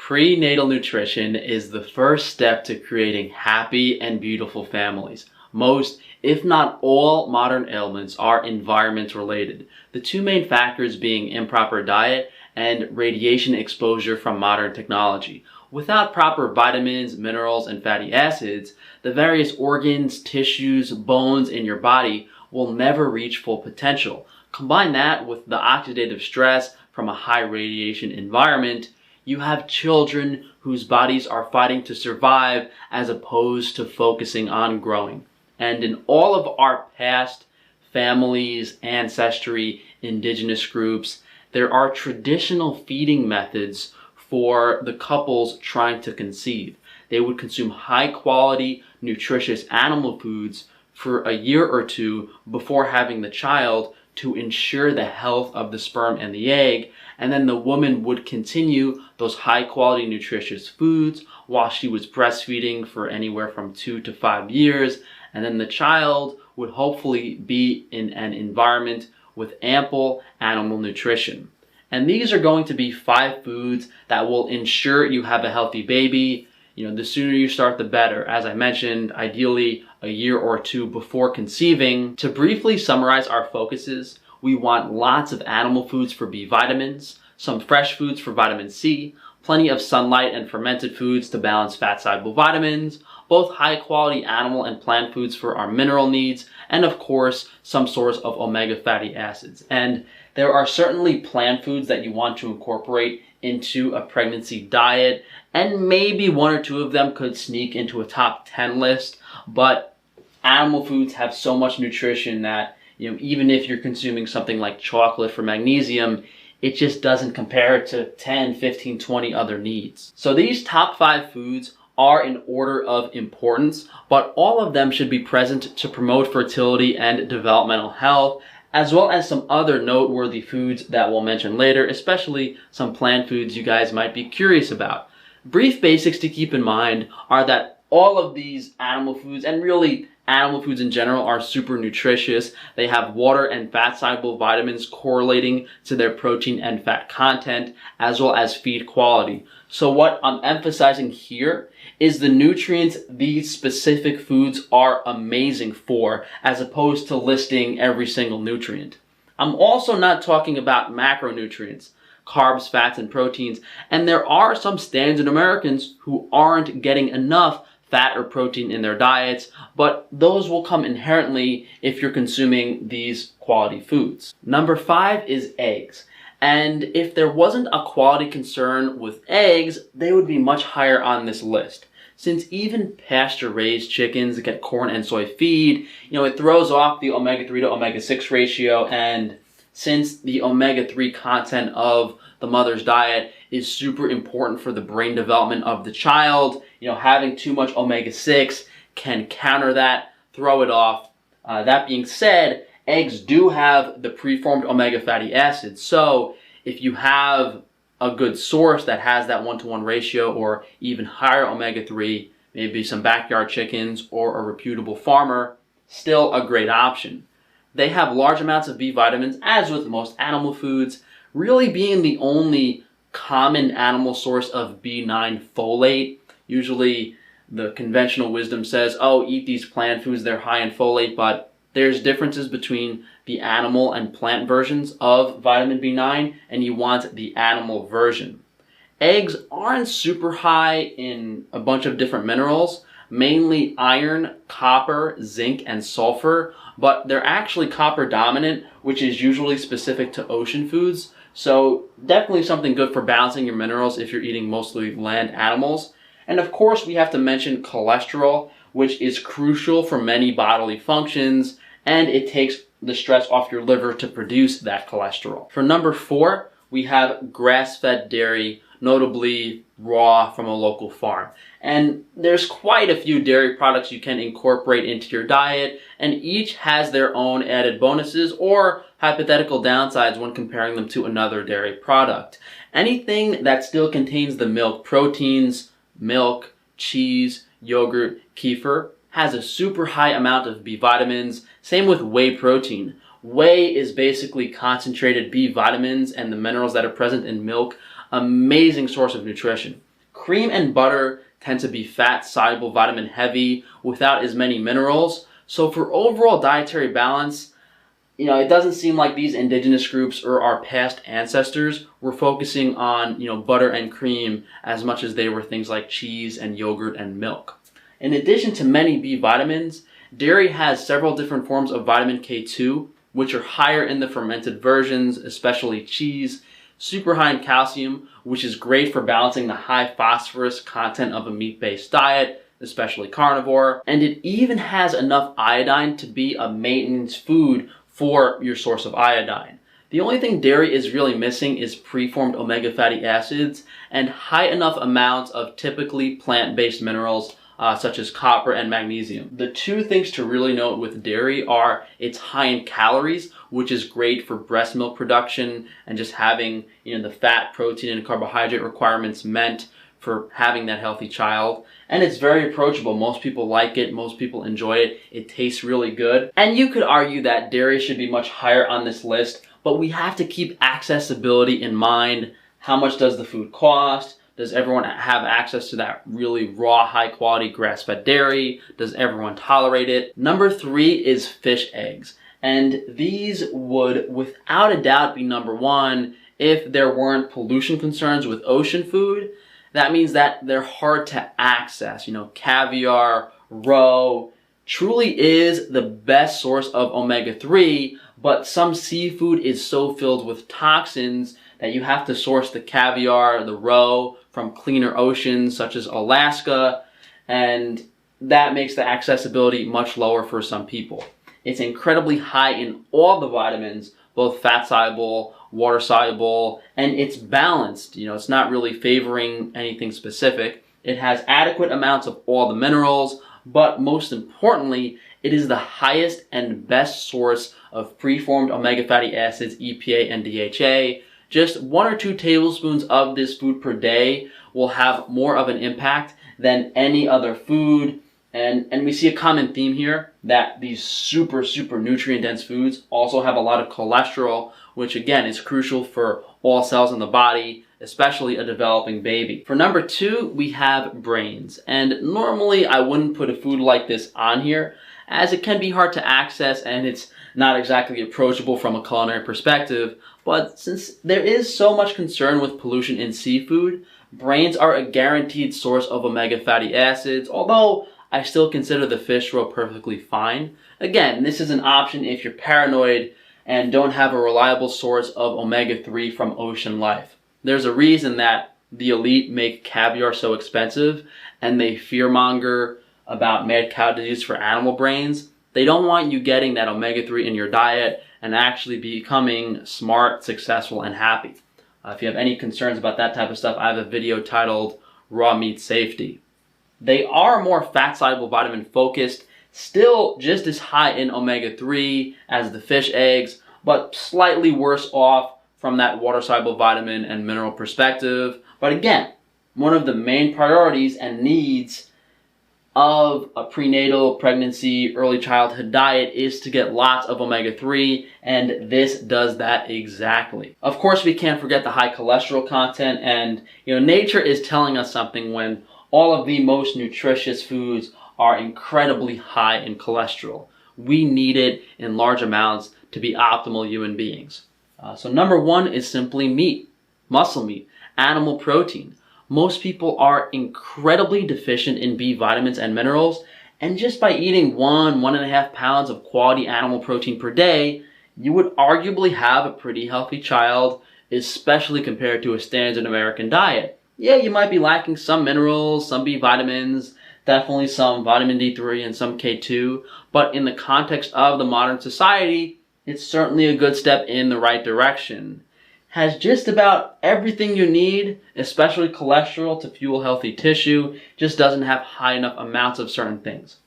Prenatal nutrition is the first step to creating happy and beautiful families. Most, if not all, modern ailments are environment related. The two main factors being improper diet and radiation exposure from modern technology. Without proper vitamins, minerals, and fatty acids, the various organs, tissues, bones in your body will never reach full potential. Combine that with the oxidative stress from a high radiation environment, you have children whose bodies are fighting to survive as opposed to focusing on growing. And in all of our past families, ancestry, indigenous groups, there are traditional feeding methods for the couples trying to conceive. They would consume high quality, nutritious animal foods for a year or two before having the child to ensure the health of the sperm and the egg, and then the woman would continue those high quality nutritious foods while she was breastfeeding for anywhere from 2 to 5 years, and then the child would hopefully be in an environment with ample animal nutrition. And these are going to be 5 foods that will ensure you have a healthy baby. The sooner you start, the better. As I mentioned, ideally a year or 2 before conceiving. To briefly summarize our focuses, we want lots of animal foods for B vitamins, some fresh foods for vitamin C, plenty of sunlight and fermented foods to balance fat-soluble vitamins, both high-quality animal and plant foods for our mineral needs, and of course, some source of omega fatty acids. And there are certainly plant foods that you want to incorporate into a pregnancy diet, and maybe 1 or 2 of them could sneak into a top 10 list, but animal foods have so much nutrition that even if you're consuming something like chocolate for magnesium, it just doesn't compare to 10, 15, 20 other needs. So these top 5 foods are in order of importance, but all of them should be present to promote fertility and developmental health, as well as some other noteworthy foods that we'll mention later, especially some plant foods you guys might be curious about. Brief basics to keep in mind are that all of these animal foods, and really animal foods in general, are super nutritious. They have water and fat-soluble vitamins correlating to their protein and fat content, as well as feed quality. So what I'm emphasizing here is the nutrients these specific foods are amazing for, as opposed to listing every single nutrient. I'm also not talking about macronutrients, carbs, fats, and proteins, and there are some standard Americans who aren't getting enough fat or protein in their diets, but those will come inherently if you're consuming these quality foods. Number 5 is eggs. And if there wasn't a quality concern with eggs, they would be much higher on this list. Since even pasture-raised chickens get corn and soy feed, it throws off the omega-3 to omega-6 ratio, and since the omega-3 content of the mother's diet is super important for the brain development of the child, having too much omega-6 can counter that, throw it off. That being said, eggs do have the preformed omega fatty acids, so if you have a good source that has that 1-to-1 ratio or even higher omega-3, maybe some backyard chickens or a reputable farmer, still a great option. They have large amounts of B vitamins, as with most animal foods, really being the only common animal source of B9 folate. Usually the conventional wisdom says, oh, eat these plant foods, they're high in folate, but there's differences between the animal and plant versions of vitamin B9, and you want the animal version. Eggs aren't super high in a bunch of different minerals, mainly iron, copper, zinc, and sulfur, but they're actually copper dominant, which is usually specific to ocean foods. So definitely something good for balancing your minerals if you're eating mostly land animals. And of course, we have to mention cholesterol, which is crucial for many bodily functions, and it takes the stress off your liver to produce that cholesterol. For number 4, we have grass-fed dairy, notably raw from a local farm. And there's quite a few dairy products you can incorporate into your diet, and each has their own added bonuses or hypothetical downsides when comparing them to another dairy product. Anything that still contains the milk proteins, milk, cheese, yogurt, kefir, has a super high amount of B vitamins. Same with whey protein. Whey is basically concentrated B vitamins and the minerals that are present in milk. Amazing source of nutrition. cream and butter tend to be fat, soluble, vitamin heavy without as many minerals. So for overall dietary balance, it doesn't seem like these indigenous groups or our past ancestors were focusing on, butter and cream as much as they were things like cheese and yogurt and milk. In addition to many B vitamins, dairy has several different forms of vitamin K2, which are higher in the fermented versions, especially cheese, super high in calcium, which is great for balancing the high phosphorus content of a meat-based diet, especially carnivore, and it even has enough iodine to be a maintenance food for your source of iodine. The only thing dairy is really missing is preformed omega fatty acids and high enough amounts of typically plant-based minerals such as copper and magnesium. The two things to really note with dairy are it's high in calories, which is great for breast milk production and just having the fat, protein, and carbohydrate requirements meant for having that healthy child. And it's very approachable. Most people like it. Most people enjoy it. It tastes really good. And you could argue that dairy should be much higher on this list, but we have to keep accessibility in mind. How much does the food cost? Does everyone have access to that really raw, high-quality grass-fed dairy? Does everyone tolerate it? Number 3 is fish eggs. And these would, without a doubt, be number 1 if there weren't pollution concerns with ocean food. That means that they're hard to access. Caviar, roe truly is the best source of omega-3, but some seafood is so filled with toxins that you have to source the caviar, the roe from cleaner oceans such as Alaska, and that makes the accessibility much lower for some people. It's incredibly high in all the vitamins, both fat-soluble, water-soluble, and it's balanced. It's not really favoring anything specific. It has adequate amounts of all the minerals, but most importantly, it is the highest and best source of preformed omega fatty acids, EPA and DHA. Just 1 or 2 tablespoons of this food per day will have more of an impact than any other food. And we see a common theme here that these super nutrient-dense foods also have a lot of cholesterol, which again is crucial for all cells in the body, especially a developing baby. For number 2, we have brains. And normally I wouldn't put a food like this on here, as it can be hard to access and it's not exactly approachable from a culinary perspective. But since there is so much concern with pollution in seafood, brains are a guaranteed source of omega fatty acids, although I still consider the fish roe perfectly fine. Again, this is an option if you're paranoid and don't have a reliable source of omega-3 from ocean life. There's a reason that the elite make caviar so expensive and they fearmonger about mad cow disease for animal brains. They don't want you getting that omega-3 in your diet and actually becoming smart, successful, and happy. If you have any concerns about that type of stuff, I have a video titled Raw Meat Safety. They are more fat-soluble vitamin focused, still just as high in omega-3 as the fish eggs, but slightly worse off from that water-soluble vitamin and mineral perspective. But again, one of the main priorities and needs of a prenatal, pregnancy, early childhood diet is to get lots of omega-3, and this does that exactly. Of course, we can't forget the high cholesterol content, and nature is telling us something when all of the most nutritious foods are incredibly high in cholesterol. We need it in large amounts to be optimal human beings. So number 1 is simply meat, muscle meat, animal protein. Most people are incredibly deficient in B vitamins and minerals, and just by eating 1.5 pounds of quality animal protein per day, you would arguably have a pretty healthy child, especially compared to a standard American diet. Yeah, you might be lacking some minerals, some B vitamins, definitely some vitamin D3 and some K2, but in the context of the modern society, it's certainly a good step in the right direction. Has just about everything you need, especially cholesterol to fuel healthy tissue, just doesn't have high enough amounts of certain things.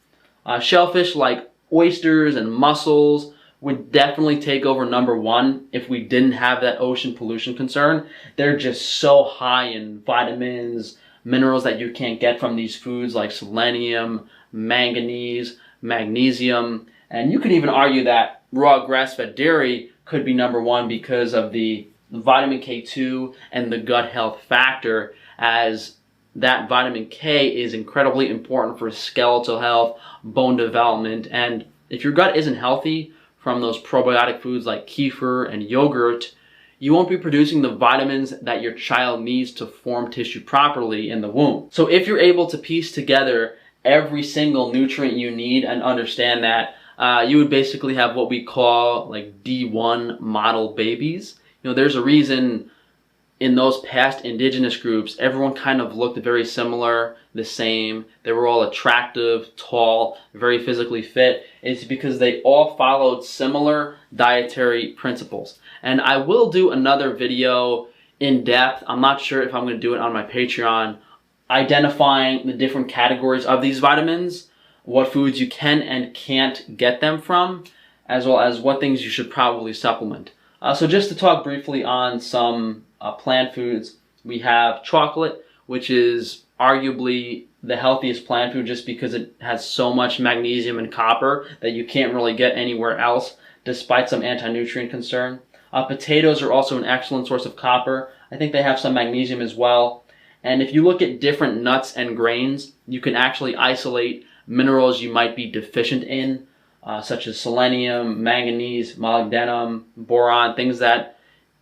Shellfish like oysters and mussels would definitely take over number 1 if we didn't have that ocean pollution concern. They're just so high in vitamins, minerals that you can't get from these foods like selenium, manganese, magnesium, and you could even argue that raw grass-fed dairy could be number 1 because of the vitamin K2 and the gut health factor, as that vitamin K is incredibly important for skeletal health, bone development, and if your gut isn't healthy from those probiotic foods like kefir and yogurt, you won't be producing the vitamins that your child needs to form tissue properly in the womb. So if you're able to piece together every single nutrient you need and understand that, you would basically have what we call like D1 model babies. You know, there's a reason in those past indigenous groups, everyone kind of looked very similar, the same. They were all attractive, tall, very physically fit. It's because they all followed similar dietary principles. And I will do another video in depth. I'm not sure if I'm going to do it on my Patreon, identifying the different categories of these vitamins, what foods you can and can't get them from, as well as what things you should probably supplement. So just to talk briefly on some plant foods, we have chocolate, which is arguably the healthiest plant food just because it has so much magnesium and copper that you can't really get anywhere else, despite some anti-nutrient concern. Potatoes are also an excellent source of copper. I think they have some magnesium as well. And if you look at different nuts and grains, you can actually isolate minerals you might be deficient in, such as selenium, manganese, molybdenum, boron, things that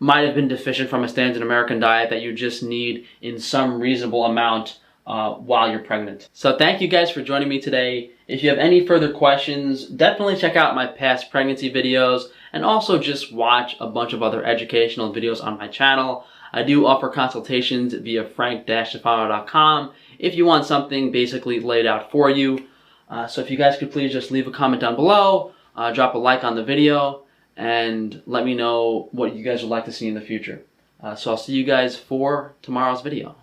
might have been deficient from a standard American diet that you just need in some reasonable amount while you're pregnant. So thank you guys for joining me today. If you have any further questions, definitely check out my past pregnancy videos and also just watch a bunch of other educational videos on my channel. I do offer consultations via frank-tufano.com if you want something basically laid out for you. So if you guys could please just leave a comment down below, drop a like on the video, and let me know what you guys would like to see in the future. So I'll see you guys for tomorrow's video.